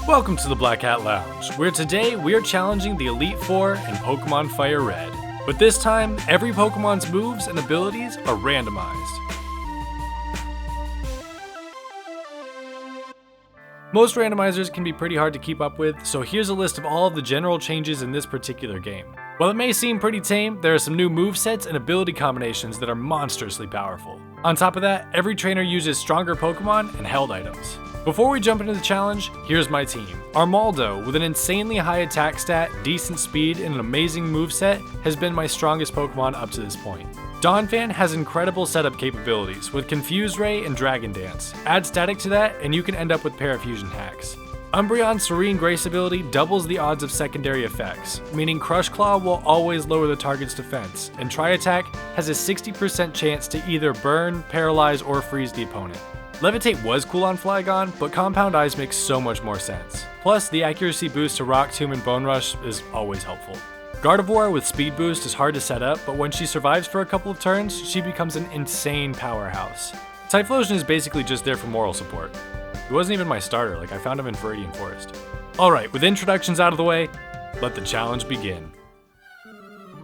Welcome to the Black Hat Lounge, where today we are challenging the Elite Four in Pokémon FireRed. But this time, every Pokémon's moves and abilities are randomized. Most randomizers can be pretty hard to keep up with, so here's a list of all of the general changes in this particular game. While it may seem pretty tame, there are some new movesets and ability combinations that are monstrously powerful. On top of that, every trainer uses stronger Pokémon and held items. Before we jump into the challenge, here's my team. Armaldo, with an insanely high attack stat, decent speed, and an amazing moveset, has been my strongest Pokémon up to this point. Donphan has incredible setup capabilities with Confuse Ray and Dragon Dance. Add static to that and you can end up with Parafusion hacks. Umbreon's Serene Grace ability doubles the odds of secondary effects, meaning Crush Claw will always lower the target's defense, and Tri-Attack has a 60% chance to either burn, paralyze, or freeze the opponent. Levitate was cool on Flygon, but Compound Eyes makes so much more sense. Plus, the accuracy boost to Rock Tomb and Bone Rush is always helpful. Gardevoir with Speed Boost is hard to set up, but when she survives for a couple of turns, she becomes an insane powerhouse. Typhlosion is basically just there for moral support. He wasn't even my starter, I found him in Viridian Forest. Alright, with introductions out of the way, let the challenge begin.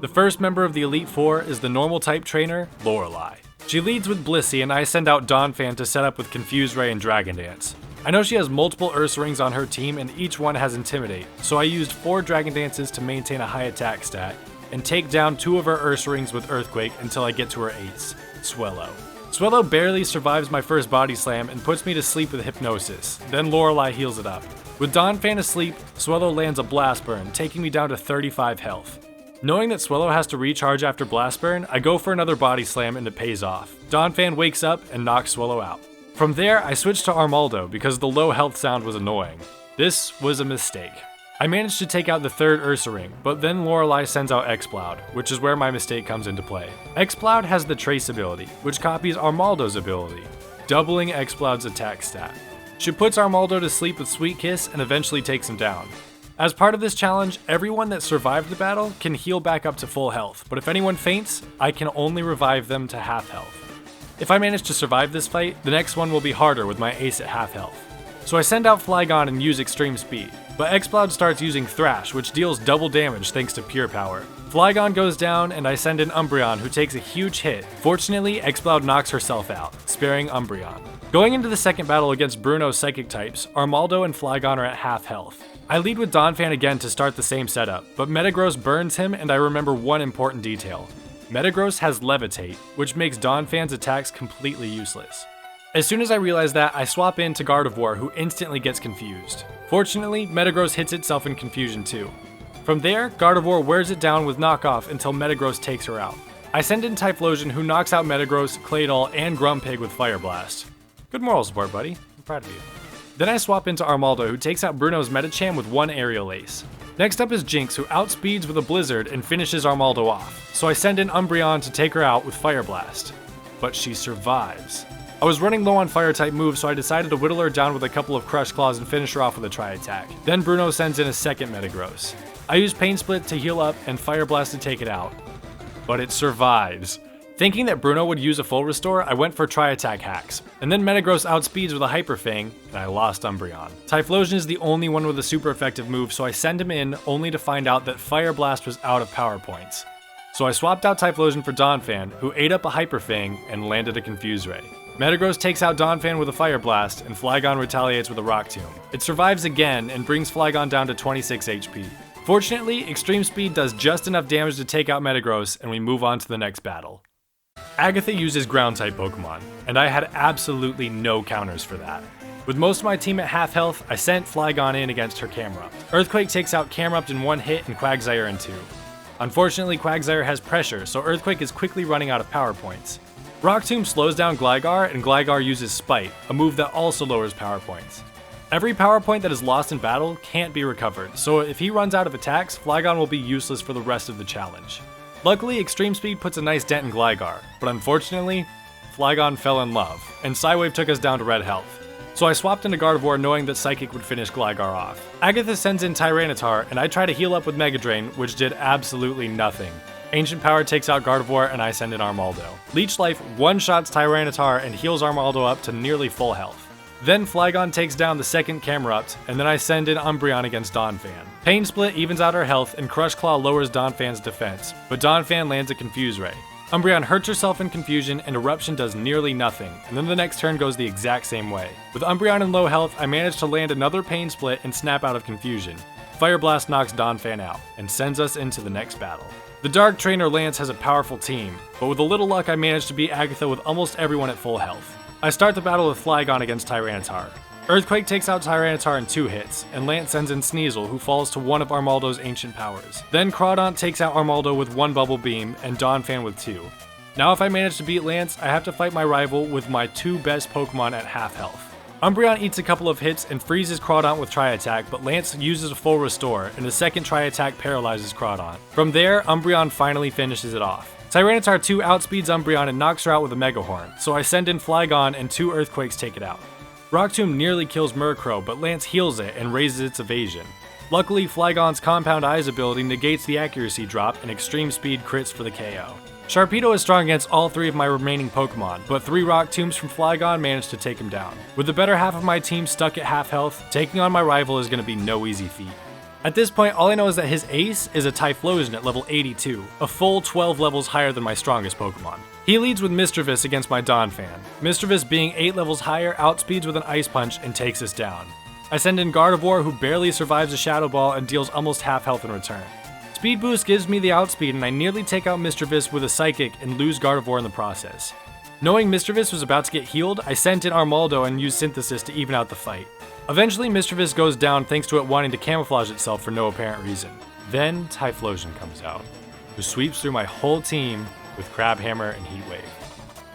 The first member of the Elite Four is the normal type trainer, Lorelei. She leads with Blissey and I send out Donphan to set up with Confuse Ray and Dragon Dance. I know she has multiple Ursa-Rings on her team and each one has Intimidate, so I used 4 Dragon Dances to maintain a high attack stat, and take down 2 of her Ursa-Rings with Earthquake until I get to her ace, Swellow. Swellow barely survives my first Body Slam and puts me to sleep with Hypnosis, then Lorelei heals it up. With Donphan asleep, Swellow lands a Blast Burn, taking me down to 35 health. Knowing that Swellow has to recharge after Blast Burn, I go for another Body Slam and it pays off. Donphan wakes up and knocks Swellow out. From there, I switched to Armaldo because the low health sound was annoying. This was a mistake. I managed to take out the 3rd Ursa Ring, but then Lorelei sends out Exploud, which is where my mistake comes into play. Exploud has the Trace ability, which copies Armaldo's ability, doubling Exploud's attack stat. She puts Armaldo to sleep with Sweet Kiss and eventually takes him down. As part of this challenge, everyone that survived the battle can heal back up to full health, but if anyone faints, I can only revive them to half health. If I manage to survive this fight, the next one will be harder with my ace at half health. So I send out Flygon and use Extreme Speed, but Exploud starts using Thrash, which deals double damage thanks to Pure Power. Flygon goes down and I send in Umbreon, who takes a huge hit. Fortunately, Exploud knocks herself out, sparing Umbreon. Going into the second battle against Bruno's Psychic types, Armaldo and Flygon are at half health. I lead with Donphan again to start the same setup, but Metagross burns him and I remember one important detail. Metagross has Levitate, which makes Donphan's attacks completely useless. As soon as I realize that, I swap in to Gardevoir, who instantly gets confused. Fortunately, Metagross hits itself in confusion too. From there, Gardevoir wears it down with Knockoff until Metagross takes her out. I send in Typhlosion, who knocks out Metagross, Claydol, and Grumpig with Fire Blast. Good moral support, buddy. I'm proud of you. Then I swap into Armaldo, who takes out Bruno's Medicham with 1 Aerial Ace. Next up is Jinx, who outspeeds with a Blizzard and finishes Armaldo off, so I send in Umbreon to take her out with Fire Blast. But she survives. I was running low on Fire-type moves, so I decided to whittle her down with a couple of Crush Claws and finish her off with a Tri-Attack. Then Bruno sends in a second Metagross. I use Pain Split to heal up and Fire Blast to take it out. But it survives. Thinking that Bruno would use a full restore, I went for Tri-Attack hacks, and then Metagross outspeeds with a Hyper Fang, and I lost Umbreon. Typhlosion is the only one with a super effective move, so I send him in, only to find out that Fire Blast was out of power points. So I swapped out Typhlosion for Donphan, who ate up a Hyper Fang and landed a Confuse Ray. Metagross takes out Donphan with a Fire Blast, and Flygon retaliates with a Rock Tomb. It survives again, and brings Flygon down to 26 HP. Fortunately, Extreme Speed does just enough damage to take out Metagross, and we move on to the next battle. Agatha uses Ground-type Pokemon, and I had absolutely no counters for that. With most of my team at half health, I sent Flygon in against her Camerupt. Earthquake takes out Camerupt in 1 hit and Quagsire in 2. Unfortunately, Quagsire has pressure, so Earthquake is quickly running out of power points. Rock Tomb slows down Gligar, and Gligar uses Spite, a move that also lowers power points. Every power point that is lost in battle can't be recovered, so if he runs out of attacks, Flygon will be useless for the rest of the challenge. Luckily, Extreme Speed puts a nice dent in Gligar, but unfortunately, Flygon fell in love, and Psywave took us down to red health. So I swapped into Gardevoir knowing that Psychic would finish Gligar off. Agatha sends in Tyranitar, and I try to heal up with Mega Drain, which did absolutely nothing. Ancient Power takes out Gardevoir, and I send in Armaldo. Leech Life one-shots Tyranitar and heals Armaldo up to nearly full health. Then Flygon takes down the second Camerupt, and then I send in Umbreon against Donphan. Pain Split evens out her health, and Crush Claw lowers Donphan's defense, but Donphan lands a Confuse Ray. Umbreon hurts herself in confusion, and Eruption does nearly nothing, and then the next turn goes the exact same way. With Umbreon in low health, I manage to land another Pain Split and snap out of confusion. Fire Blast knocks Donphan out, and sends us into the next battle. The Dark Trainer Lance has a powerful team, but with a little luck I managed to beat Agatha with almost everyone at full health. I start the battle with Flygon against Tyranitar. Earthquake takes out Tyranitar in 2 hits, and Lance sends in Sneasel, who falls to one of Armaldo's ancient powers. Then Crawdaunt takes out Armaldo with 1 Bubble Beam, and Donphan with 2. Now if I manage to beat Lance, I have to fight my rival with my 2 best Pokemon at half health. Umbreon eats a couple of hits and freezes Crawdaunt with Tri-Attack, but Lance uses a full restore, and the second Tri-Attack paralyzes Crawdaunt. From there, Umbreon finally finishes it off. Tyranitar 2 outspeeds Umbreon and knocks her out with a Mega Horn, so I send in Flygon and 2 Earthquakes take it out. Rock Tomb nearly kills Murkrow, but Lance heals it and raises its evasion. Luckily, Flygon's Compound Eyes ability negates the accuracy drop, and Extreme Speed crits for the KO. Sharpedo is strong against all 3 of my remaining Pokemon, but 3 Rock Tombs from Flygon managed to take him down. With the better half of my team stuck at half health, taking on my rival is going to be no easy feat. At this point, all I know is that his ace is a Typhlosion at level 82, a full 12 levels higher than my strongest Pokemon. He leads with Mischievous against my Donphan. Mischievous, being 8 levels higher, outspeeds with an Ice Punch and takes us down. I send in Gardevoir, who barely survives a Shadow Ball and deals almost half health in return. Speed Boost gives me the outspeed, and I nearly take out Mischievous with a Psychic and lose Gardevoir in the process. Knowing Mischievous was about to get healed, I sent in Armaldo and used Synthesis to even out the fight. Eventually, Mischievous goes down thanks to it wanting to camouflage itself for no apparent reason. Then Typhlosion comes out, who sweeps through my whole team with Crabhammer and Heat Wave.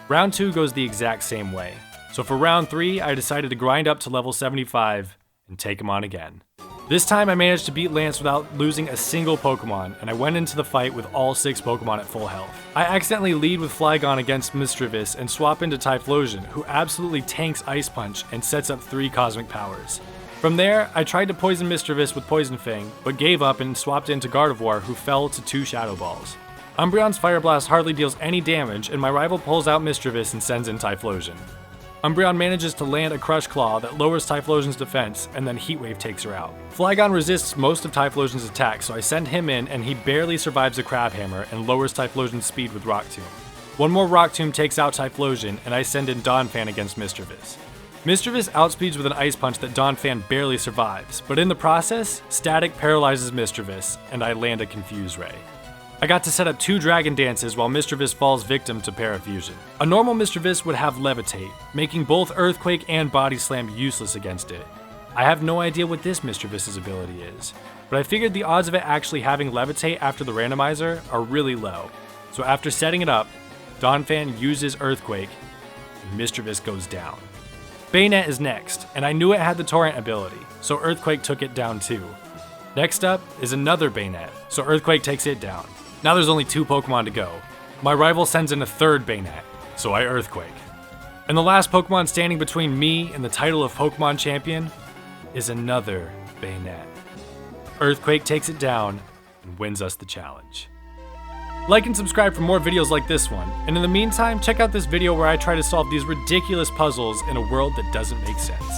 Round 2 goes the exact same way, so for round 3, I decided to grind up to level 75 and take him on again. This time I managed to beat Lance without losing a single Pokemon, and I went into the fight with all 6 Pokemon at full health. I accidentally lead with Flygon against Mischievous and swap into Typhlosion, who absolutely tanks Ice Punch and sets up 3 Cosmic Powers. From there, I tried to poison Mischievous with Poison Fang, but gave up and swapped into Gardevoir, who fell to 2 Shadow Balls. Umbreon's Fire Blast hardly deals any damage, and my rival pulls out Mischievous and sends in Typhlosion. Umbreon manages to land a Crush Claw that lowers Typhlosion's defense, and then Heat Wave takes her out. Flygon resists most of Typhlosion's attacks, so I send him in, and he barely survives a Crabhammer and lowers Typhlosion's speed with Rock Tomb. One more Rock Tomb takes out Typhlosion, and I send in Donphan against Mischievous. Mischievous outspeeds with an Ice Punch that Donphan barely survives, but in the process, Static paralyzes Mischievous, and I land a Confuse Ray. I got to set up 2 Dragon Dances while Mischievous falls victim to Parafusion. A normal Mischievous would have Levitate, making both Earthquake and Body Slam useless against it. I have no idea what this Mischievous's ability is, but I figured the odds of it actually having Levitate after the Randomizer are really low. So after setting it up, Donphan uses Earthquake, and Mischievous goes down. Bayonet is next, and I knew it had the Torrent ability, so Earthquake took it down too. Next up is another Bayonet, so Earthquake takes it down. Now there's only 2 Pokemon to go. My rival sends in a 3rd Bayonet, so I Earthquake. And the last Pokemon standing between me and the title of Pokemon Champion is another Bayonet. Earthquake takes it down and wins us the challenge. Like and subscribe for more videos like this one, and in the meantime, check out this video where I try to solve these ridiculous puzzles in a world that doesn't make sense.